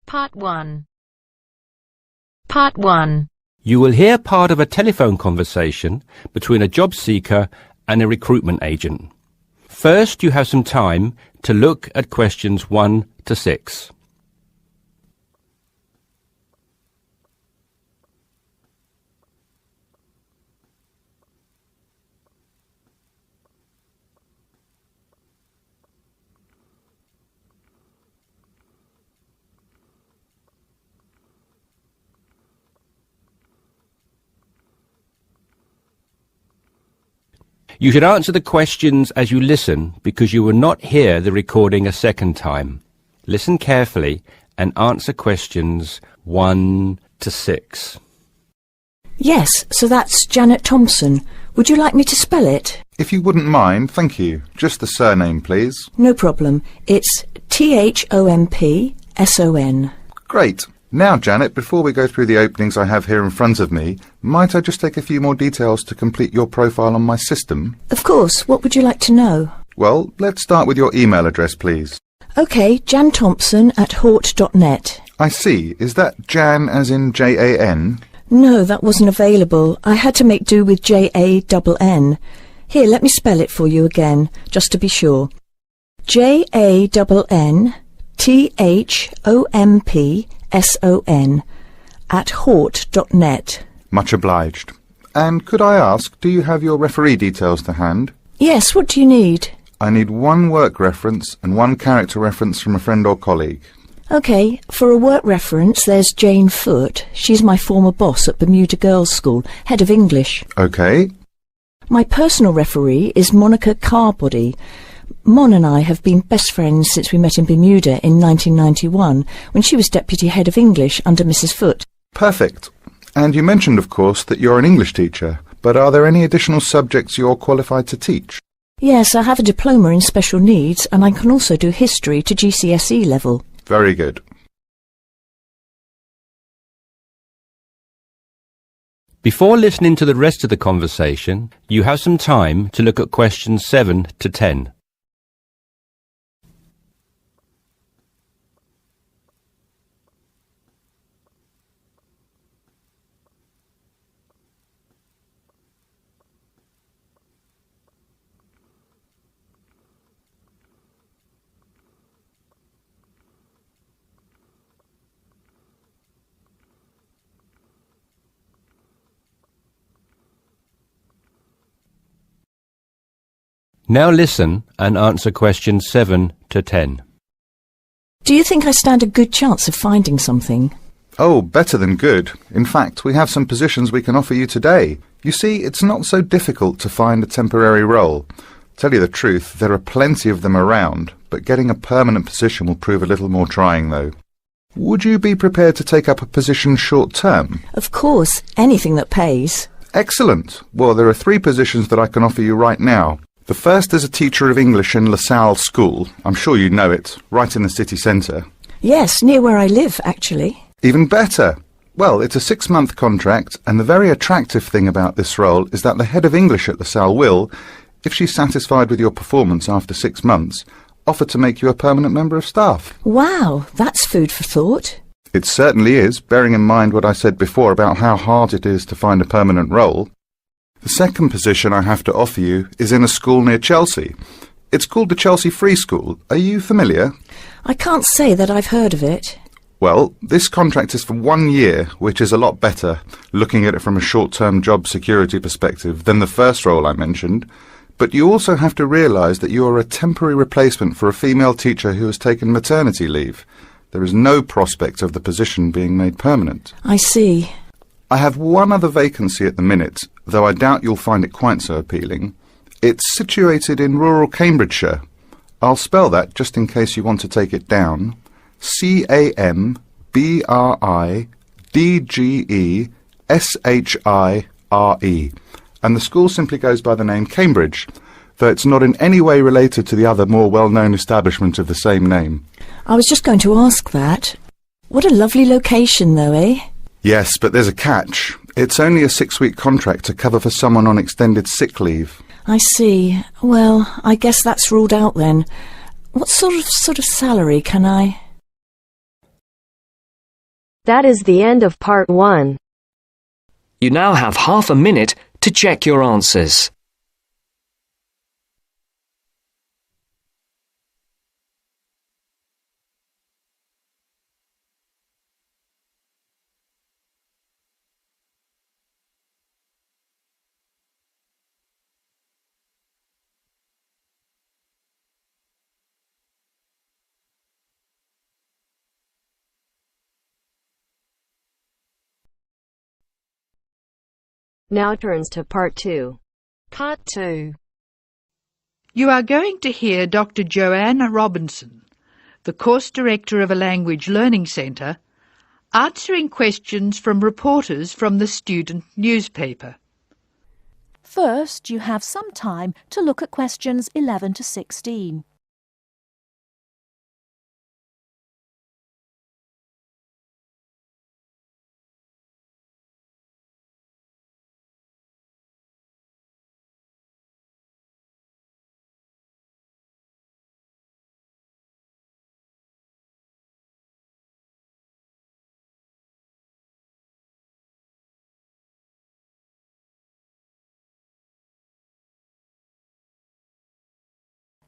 Part 1. Part 1. You will hear part of a telephone conversation between a job seeker and a recruitment agent. First, you have some time to look at questions 1 to 6. You should answer the questions as you listen because you will not hear the recording a second time. Listen carefully and answer questions 1 to 6. Yes, so that's Janet Thompson. Would you like me to spell it? If you wouldn't mind, thank you. Just the surname, please. No problem. It's Thompson. Great. Now, Janet, before we go through the openings I have here in front of me, might I just take a few more details to complete your profile on my system? Of course. What would you like to know? Well, let's start with your email address, please. OK, janthompson@hort.net. I see. Is that Jan as in Jan? No, that wasn't available. I had to make do with Jann. Here, let me spell it for you again, just to be sure. JANNTHOMPSON@hort.net. Much obliged. And could I ask, do you have your referee details to hand? Yes, what do you need? I need one work reference and one character reference from a friend or colleague. OK, for a work reference, there's Jane Foote. She's my former boss at Bermuda Girls' School, head of English. OK. My personal referee is Monica Carbody. Mon and I have been best friends since we met in Bermuda in 1991, when she was deputy head of English under Mrs. Foote. Perfect. And you mentioned, of course, that you're an English teacher, but are there any additional subjects you're qualified to teach? Yes, I have a diploma in special needs, and I can also do history to GCSE level. Very good. Before listening to the rest of the conversation, you have some time to look at questions 7 to 10. Now listen and answer questions 7 to 10. Do you think I stand a good chance of finding something? Oh, better than good. In fact, we have some positions we can offer you today. You see, it's not so difficult to find a temporary role. Tell you the truth, there are plenty of them around, but getting a permanent position will prove a little more trying, though. Would you be prepared to take up a position short-term? Of course, anything that pays. Excellent. Well, there are 3 positions that I can offer you right now. The first is a teacher of English in LaSalle School. I'm sure you know it, right in the city centre. Yes, near where I live, actually. Even better. Well, it's a 6-month contract, and the very attractive thing about this role is that the head of English at LaSalle will, if she's satisfied with your performance after 6 months, offer to make you a permanent member of staff. Wow, that's food for thought. It certainly is, bearing in mind what I said before about how hard it is to find a permanent role. The second position I have to offer you is in a school near Chelsea. It's called the Chelsea Free School. Are you familiar? I can't say that I've heard of it. Well, this contract is for 1 year, which is a lot better, looking at it from a short-term job security perspective, than the first role I mentioned. But you also have to realise that you are a temporary replacement for a female teacher who has taken maternity leave. There is no prospect of the position being made permanent. I see. I have one other vacancy at the minute, though I doubt you'll find it quite so appealing. It's situated in rural Cambridgeshire. I'll spell that just in case you want to take it down. CAMBRIDGESHIRE. And the school simply goes by the name Cambridge, though it's not in any way related to the other more well-known establishment of the same name. I was just going to ask that. What a lovely location, though, eh? Yes, but there's a catch. It's only a 6-week contract to cover for someone on extended sick leave. I see. Well, I guess that's ruled out then. What sort of salary can I... That is the end of part 1. You now have half a minute to check your answers. Now turns to part 2. Part 2. You are going to hear Dr. Joanna Robinson, the course director of a language learning centre, answering questions from reporters from the student newspaper. First, you have some time to look at questions 11 to 16.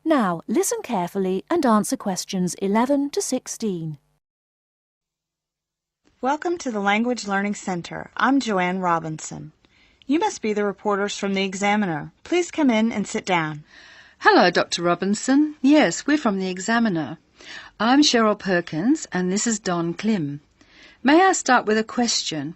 Now, listen carefully and answer questions 11 to 16. Welcome to the Language Learning Center. I'm Joanne Robinson. You must be the reporters from the Examiner. Please come in and sit down. Hello, Dr. Robinson. Yes, we're from the Examiner. I'm Cheryl Perkins and this is Don Klim. May I start with a question?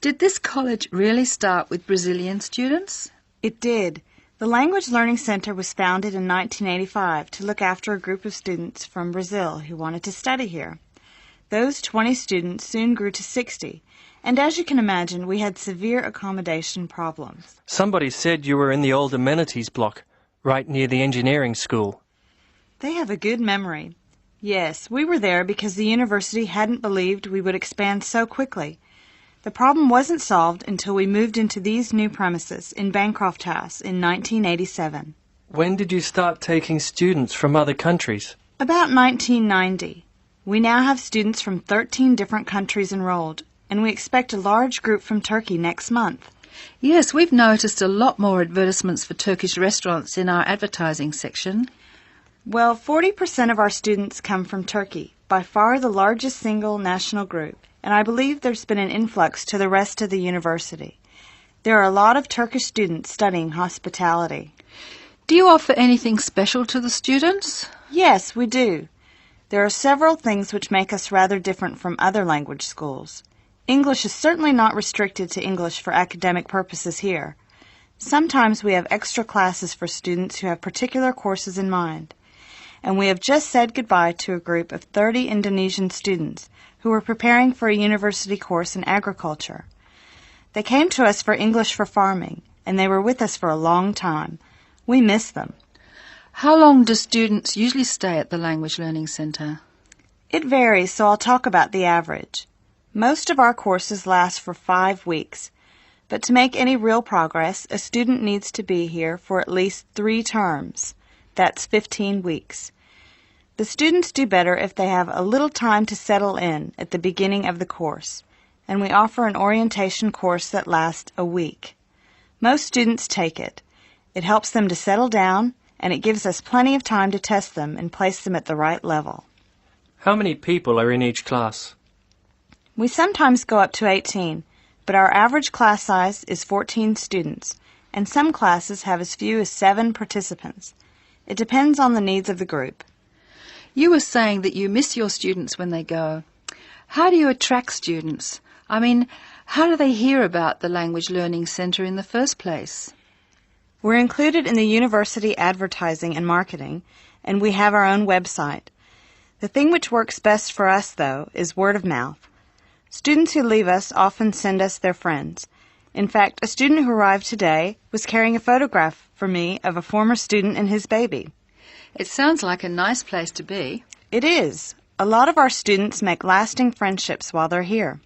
Did this college really start with Brazilian students? It did. The Language Learning Center was founded in 1985 to look after a group of students from Brazil who wanted to study here. Those 20 students soon grew to 60, and as you can imagine, we had severe accommodation problems. Somebody said you were in the old amenities block, right near the engineering school. They have a good memory. Yes, we were there because the university hadn't believed we would expand so quickly. The problem wasn't solved until we moved into these new premises in Bancroft House in 1987. When did you start taking students from other countries? About 1990. We now have students from 13 different countries enrolled, and we expect a large group from Turkey next month. Yes, we've noticed a lot more advertisements for Turkish restaurants in our advertising section. Well, 40% of our students come from Turkey, by far the largest single national group, and I believe there's been an influx to the rest of the university. There are a lot of Turkish students studying hospitality. Do you offer anything special to the students? Yes, we do. There are several things which make us rather different from other language schools. English is certainly not restricted to English for academic purposes here. Sometimes we have extra classes for students who have particular courses in mind. And we have just said goodbye to a group of 30 Indonesian students who were preparing for a university course in agriculture. They came to us for English for farming, and they were with us for a long time. We miss them. How long do students usually stay at the Language Learning Centre? It varies, so I'll talk about the average. Most of our courses last for 5 weeks, but to make any real progress, a student needs to be here for at least 3 terms. That's 15 weeks. The students do better if they have a little time to settle in at the beginning of the course, and we offer an orientation course that lasts a week. Most students take it. It helps them to settle down, and it gives us plenty of time to test them and place them at the right level. How many people are in each class? We sometimes go up to 18, but our average class size is 14 students, and some classes have as few as 7 participants. It depends on the needs of the group. You were saying that you miss your students when they go. How do you attract students? I mean, how do they hear about the Language Learning Centre in the first place? We're included in the university advertising and marketing, and we have our own website. The thing which works best for us, though, is word of mouth. Students who leave us often send us their friends. In fact, a student who arrived today was carrying a photograph for me of a former student and his baby. It sounds like a nice place to be. It is. A lot of our students make lasting friendships while they're here.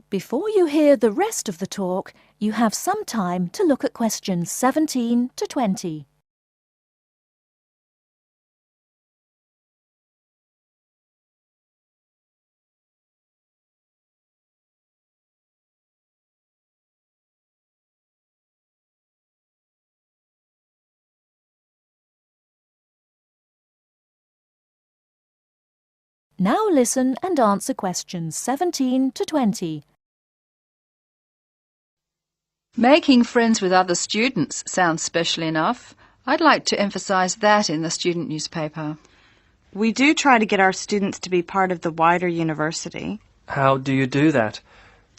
Before you hear the rest of the talk, you have some time to look at questions 17 to 20. Now listen and answer questions 17 to 20. Making friends with other students sounds special enough. I'd like to emphasise that in the student newspaper. We do try to get our students to be part of the wider university. How do you do that?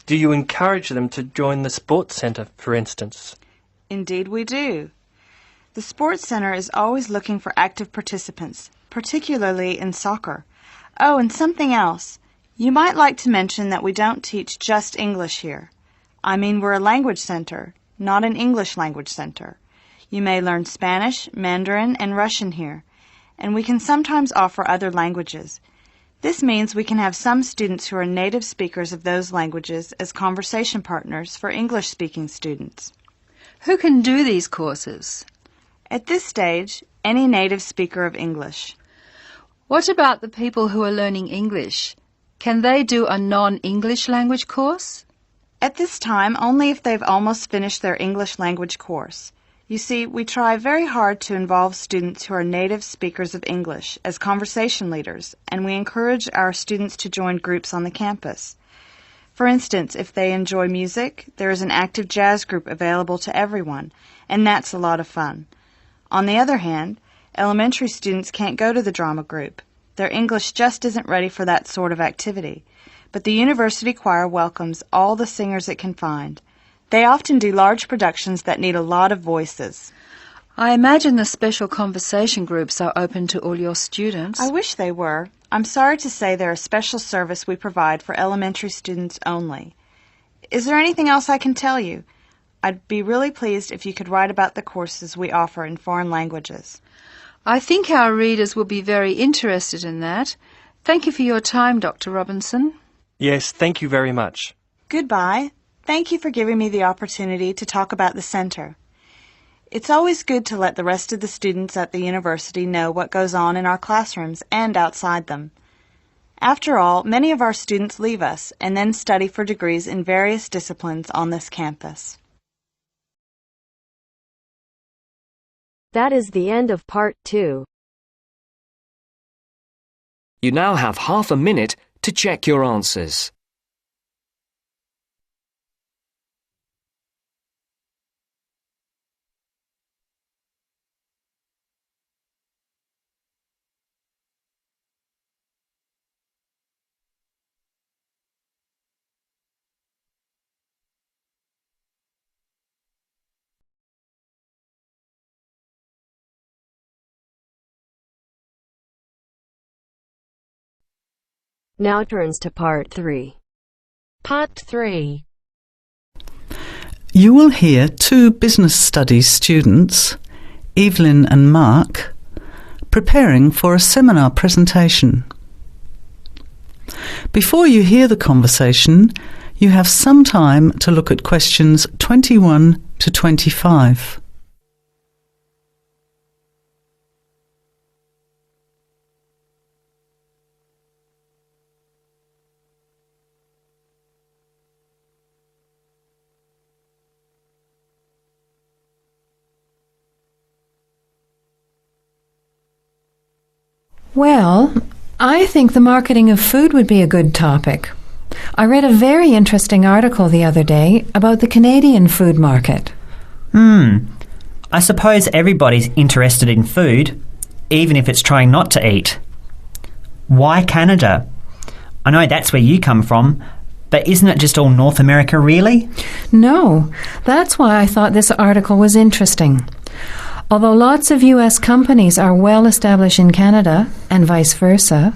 Do you encourage them to join the sports centre, for instance? Indeed we do. The Sports Centre is always looking for active participants, particularly in soccer. Oh, and something else. You might like to mention that we don't teach just English here. I mean, we're a language centre, not an English language centre. You may learn Spanish, Mandarin, and Russian here, and we can sometimes offer other languages. This means we can have some students who are native speakers of those languages as conversation partners for English-speaking students. Who can do these courses? At this stage, any native speaker of English. What about the people who are learning English? Can they do a non-English language course? At this time, only if they've almost finished their English language course. You see, we try very hard to involve students who are native speakers of English as conversation leaders, and we encourage our students to join groups on the campus. For instance, if they enjoy music, there is an active jazz group available to everyone, and that's a lot of fun. On the other hand, elementary students can't go to the drama group. Their English just isn't ready for that sort of activity. But the university choir welcomes all the singers it can find. They often do large productions that need a lot of voices. I imagine the special conversation groups are open to all your students. I wish they were. I'm sorry to say they're a special service we provide for elementary students only. Is there anything else I can tell you? I'd be really pleased if you could write about the courses we offer in foreign languages. I think our readers will be very interested in that. Thank you for your time, Dr. Robinson. Yes, thank you very much. Goodbye. Thank you for giving me the opportunity to talk about the centre. It's always good to let the rest of the students at the university know what goes on in our classrooms and outside them. After all, many of our students leave us and then study for degrees in various disciplines on this campus. That is the end of part 2. You now have half a minute to check your answers. Now turns to part 3. Part 3. You will hear two business studies students, Evelyn and Mark, preparing for a seminar presentation. Before you hear the conversation, you have some time to look at questions 21 to 25. Well, I think the marketing of food would be a good topic. I read a very interesting article the other day about the Canadian food market. I suppose everybody's interested in food, even if it's trying not to eat. Why Canada? I know that's where you come from, but isn't it just all North America, really? No, that's why I thought this article was interesting. Although lots of US companies are well established in Canada, and vice versa,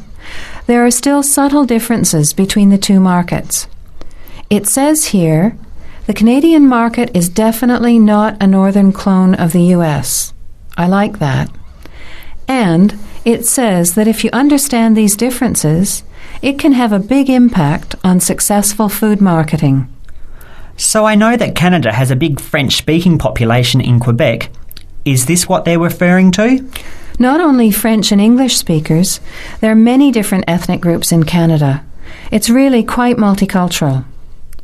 there are still subtle differences between the two markets. It says here, the Canadian market is definitely not a northern clone of the US. I like that. And it says that if you understand these differences, it can have a big impact on successful food marketing. So I know that Canada has a big French-speaking population in Quebec. Is this what they're referring to? Not only French and English speakers, there are many different ethnic groups in Canada. It's really quite multicultural.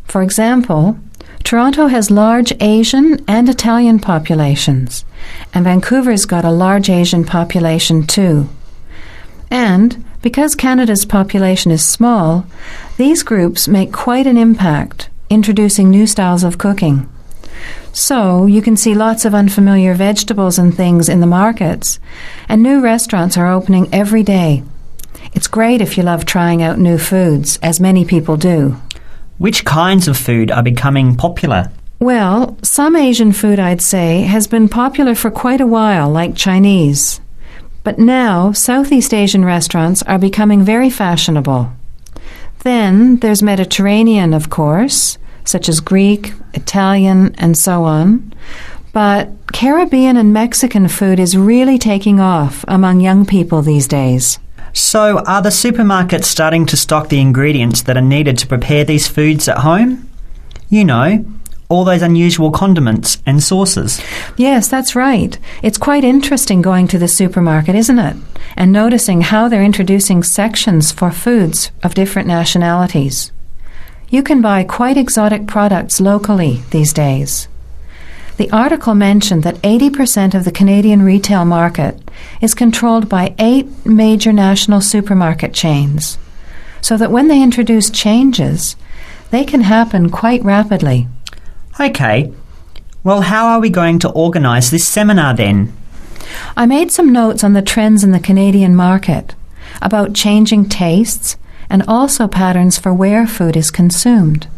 For example, Toronto has large Asian and Italian populations, and Vancouver's got a large Asian population too. And Because Canada's population is small, these groups make quite an impact, introducing new styles of cooking. So, you can see lots of unfamiliar vegetables and things in the markets, and new restaurants are opening every day. It's great if you love trying out new foods, as many people do. Which kinds of food are becoming popular? Well, some Asian food, I'd say, has been popular for quite a while, like Chinese. But now, Southeast Asian restaurants are becoming very fashionable. Then there's Mediterranean, of course, such as Greek, Italian, and so on. But Caribbean and Mexican food is really taking off among young people these days. So, are the supermarkets starting to stock the ingredients that are needed to prepare these foods at home? You know, all those unusual condiments and sauces. Yes, that's right. It's quite interesting going to the supermarket, isn't it? And noticing how they're introducing sections for foods of different nationalities. You can buy quite exotic products locally these days. The article mentioned that 80% of the Canadian retail market is controlled by 8 major national supermarket chains, so that when they introduce changes, they can happen quite rapidly. Okay, well, how are we going to organise this seminar then? I made some notes on the trends in the Canadian market, about changing tastes, and also patterns for where food is consumed.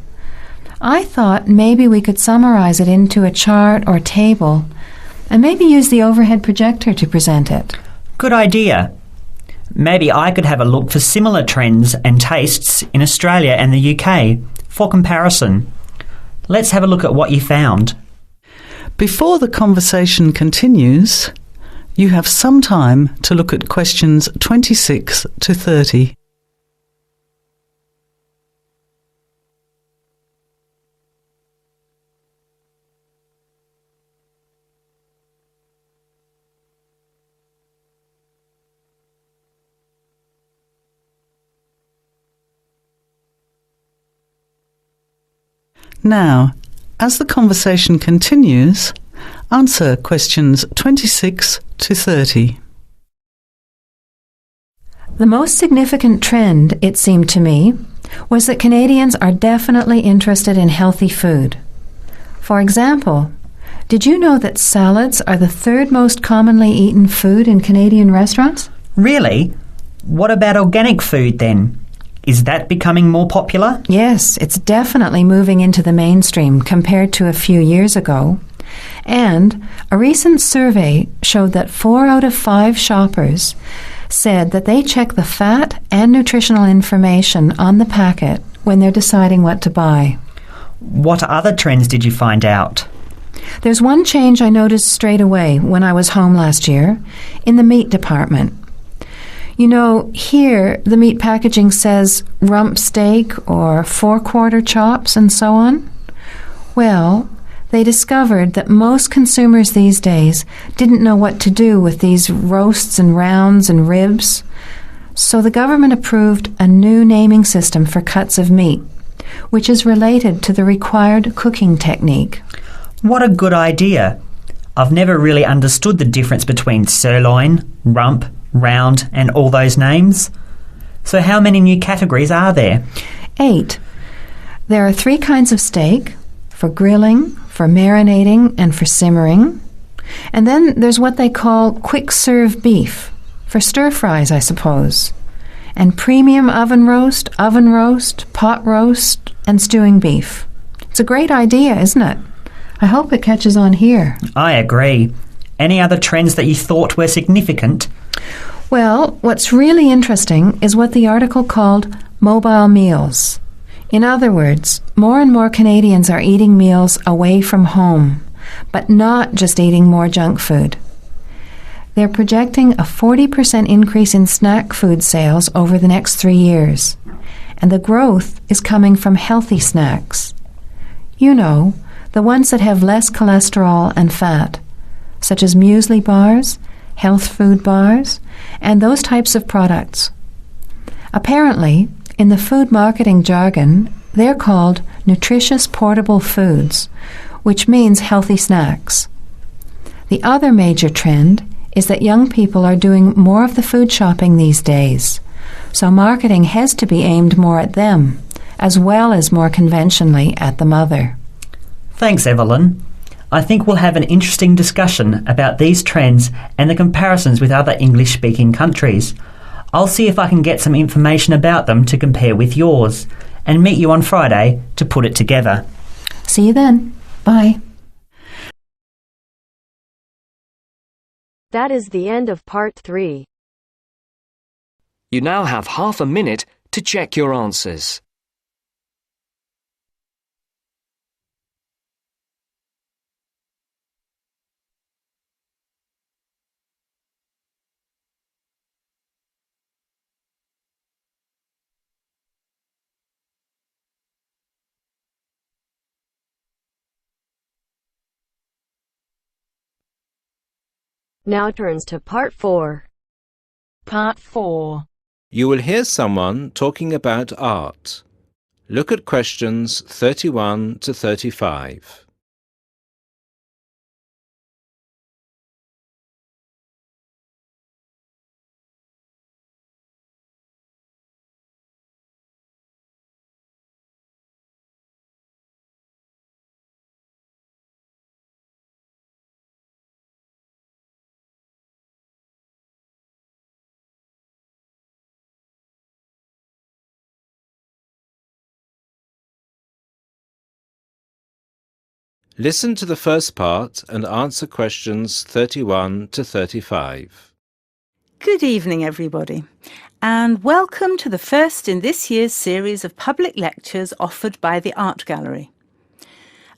I thought maybe we could summarize it into a chart or table, and maybe use the overhead projector to present it. Good idea. Maybe I could have a look for similar trends and tastes in Australia and the UK for comparison. Let's have a look at what you found. Before the conversation continues, you have some time to look at questions 26 to 30. Now, as the conversation continues, answer questions 26 to 30. The most significant trend, it seemed to me, was that Canadians are definitely interested in healthy food. For example, did you know that salads are the 3rd most commonly eaten food in Canadian restaurants? Really? What about organic food then? Is that becoming more popular? Yes, it's definitely moving into the mainstream compared to a few years ago. And a recent survey showed that 4 out of 5 shoppers said that they check the fat and nutritional information on the packet when they're deciding what to buy. What other trends did you find out? There's one change I noticed straight away when I was home last year in the meat department. You know, here the meat packaging says rump steak or 4-quarter chops and so on. Well, they discovered that most consumers these days didn't know what to do with these roasts and rounds and ribs. So the government approved a new naming system for cuts of meat, which is related to the required cooking technique. What a good idea. I've never really understood the difference between sirloin, rump, round and all those names. So how many new categories are there? 8. There are 3 kinds of steak, for grilling, for marinating and for simmering. And then there's what they call quick-serve beef, for stir-fries, I suppose. And premium oven roast, pot roast and stewing beef. It's a great idea, isn't it? I hope it catches on here. I agree. Any other trends that you thought were significant? Well, what's really interesting is what the article called mobile meals. In other words, more and more Canadians are eating meals away from home, but not just eating more junk food. They're projecting a 40% increase in snack food sales over the next 3 years, and the growth is coming from healthy snacks. You know, the ones that have less cholesterol and fat, such as muesli bars, health food bars, and those types of products. Apparently, in the food marketing jargon, they're called nutritious portable foods, which means healthy snacks. The other major trend is that young people are doing more of the food shopping these days, So marketing has to be aimed more at them, as well as more conventionally at the mother. Thanks, Evelyn. I think we'll have an interesting discussion about these trends and the comparisons with other English-speaking countries. I'll see if I can get some information about them to compare with yours, and meet you on Friday to put it together. See you then. Bye. That is the end of part 3. You now have half a minute to check your answers. Now turns to part 4. Part 4. You will hear someone talking about art. Look at questions 31 to 35. Listen to the first part and answer questions 31 to 35. Good evening, everybody, and welcome to the first in this year's series of public lectures offered by the Art Gallery.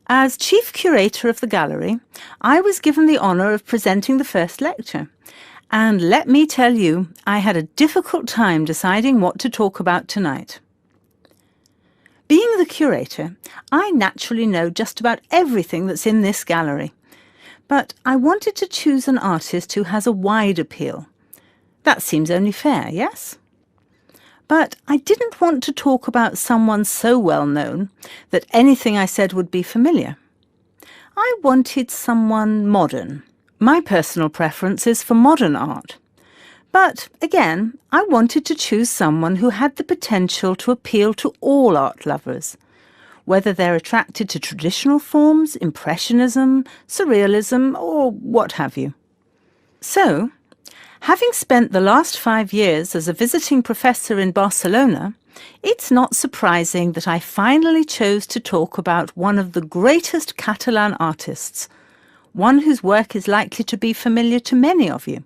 As Chief Curator of the Gallery, I was given the honour of presenting the first lecture, and let me tell you, I had a difficult time deciding what to talk about tonight. Being the curator, I naturally know just about everything that's in this gallery, but I wanted to choose an artist who has a wide appeal. That seems only fair, yes? But I didn't want to talk about someone so well known that anything I said would be familiar. I wanted someone modern. My personal preference is for modern art. But, again, I wanted to choose someone who had the potential to appeal to all art lovers, whether they're attracted to traditional forms, Impressionism, Surrealism, or what have you. So, having spent the last 5 years as a visiting professor in Barcelona, it's not surprising that I finally chose to talk about one of the greatest Catalan artists, one whose work is likely to be familiar to many of you.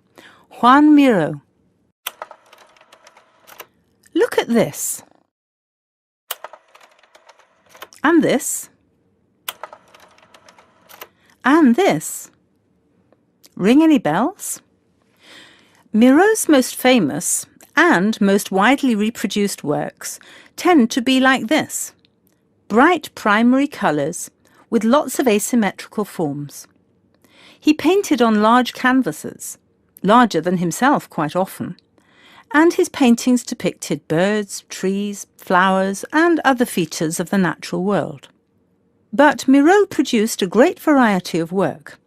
Joan Miró. Look at this. And this. And this. Ring any bells? Miró's most famous and most widely reproduced works tend to be like this. Bright primary colours with lots of asymmetrical forms. He painted on large canvases, larger than himself quite often, and his paintings depicted birds, trees, flowers, and other features of the natural world. But Miró produced a great variety of work,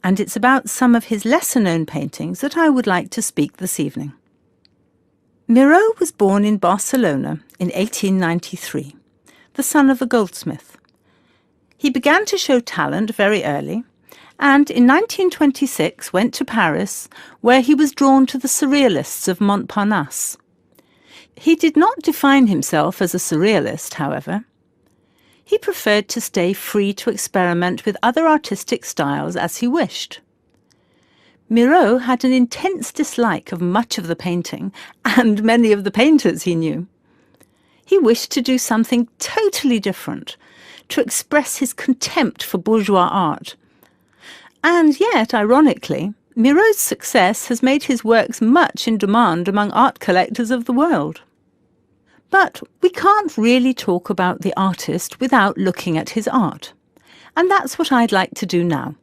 and it's about some of his lesser-known paintings that I would like to speak this evening. Miró was born in Barcelona in 1893, the son of a goldsmith. He began to show talent very early, and in 1926 went to Paris, where he was drawn to the Surrealists of Montparnasse. He did not define himself as a Surrealist, however. He preferred to stay free to experiment with other artistic styles as he wished. Miró had an intense dislike of much of the painting and many of the painters he knew. He wished to do something totally different, to express his contempt for bourgeois art. And yet, ironically, Miró's success has made his works much in demand among art collectors of the world. But we can't really talk about the artist without looking at his art. And that's what I'd like to do now.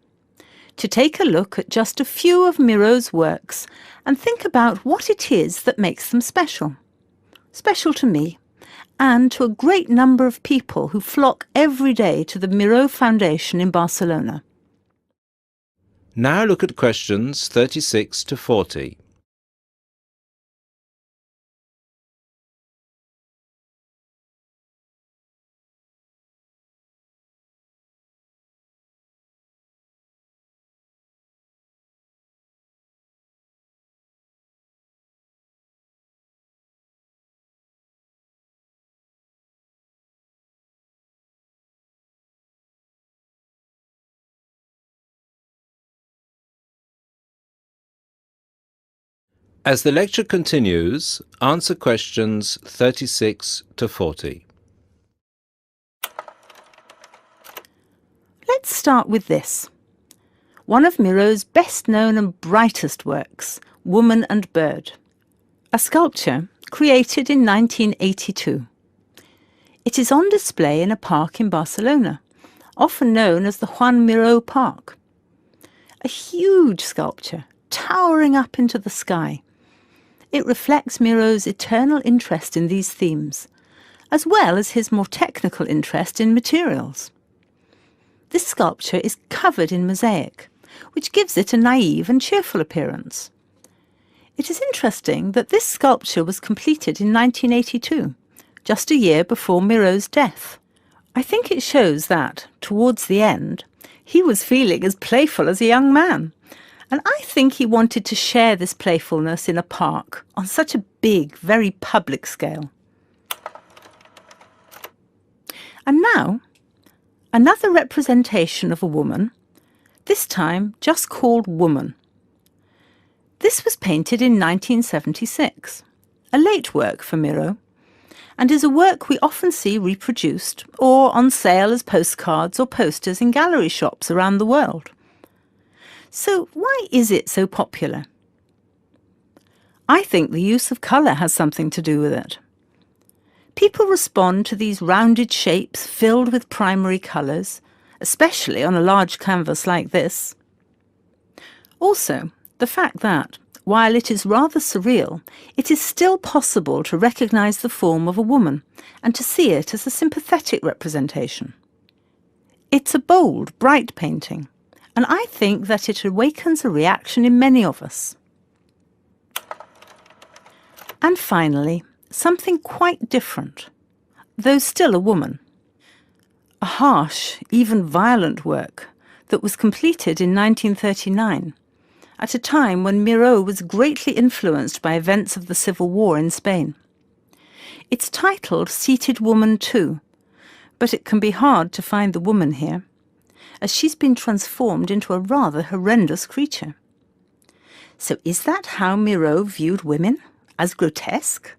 To take a look at just a few of Miró's works and think about what it is that makes them special. Special to me, and to a great number of people who flock every day to the Miró Foundation in Barcelona. Now look at questions 36 to 40. As the lecture continues, answer questions 36 to 40. Let's start with this. One of Miro's best-known and brightest works, Woman and Bird, a sculpture created in 1982. It is on display in a park in Barcelona, often known as the Juan Miró Park. A huge sculpture, towering up into the sky. It reflects Miro's eternal interest in these themes, as well as his more technical interest in materials. This sculpture is covered in mosaic, which gives it a naive and cheerful appearance. It is interesting that this sculpture was completed in 1982, just a year before Miro's death. I think it shows that, towards the end, he was feeling as playful as a young man, and I think he wanted to share this playfulness in a park on such a big, very public scale. And now, another representation of a woman, this time just called Woman. This was painted in 1976, a late work for Miro, and is a work we often see reproduced or on sale as postcards or posters in gallery shops around the world. So why is it so popular? I think the use of colour has something to do with it. People respond to these rounded shapes filled with primary colours, especially on a large canvas like this. Also, the fact that, while it is rather surreal, it is still possible to recognise the form of a woman and to see it as a sympathetic representation. It's a bold, bright painting, and I think that it awakens a reaction in many of us. And finally, something quite different, though still a woman. A harsh, even violent work that was completed in 1939, at a time when Miró was greatly influenced by events of the Civil War in Spain. It's titled Seated Woman 2, but it can be hard to find the woman here, as she's been transformed into a rather horrendous creature. So is that how Miró viewed women? As grotesque?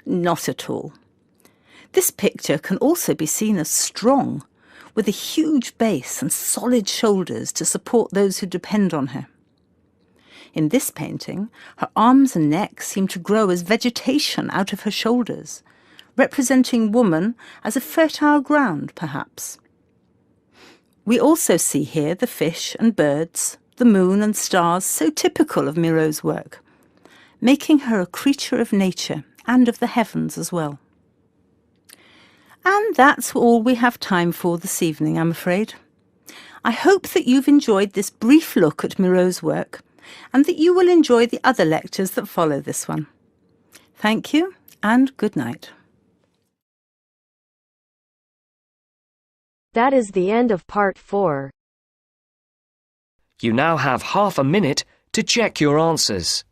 Not at all. This picture can also be seen as strong, with a huge base and solid shoulders to support those who depend on her. In this painting, her arms and neck seem to grow as vegetation out of her shoulders, representing woman as a fertile ground, perhaps. We also see here the fish and birds, the moon and stars so typical of Miro's work, making her a creature of nature and of the heavens as well. And that's all we have time for this evening, I'm afraid. I hope that you've enjoyed this brief look at Miro's work, and that you will enjoy the other lectures that follow this one. Thank you, and good night. That is the end of part 4. You now have half a minute to check your answers.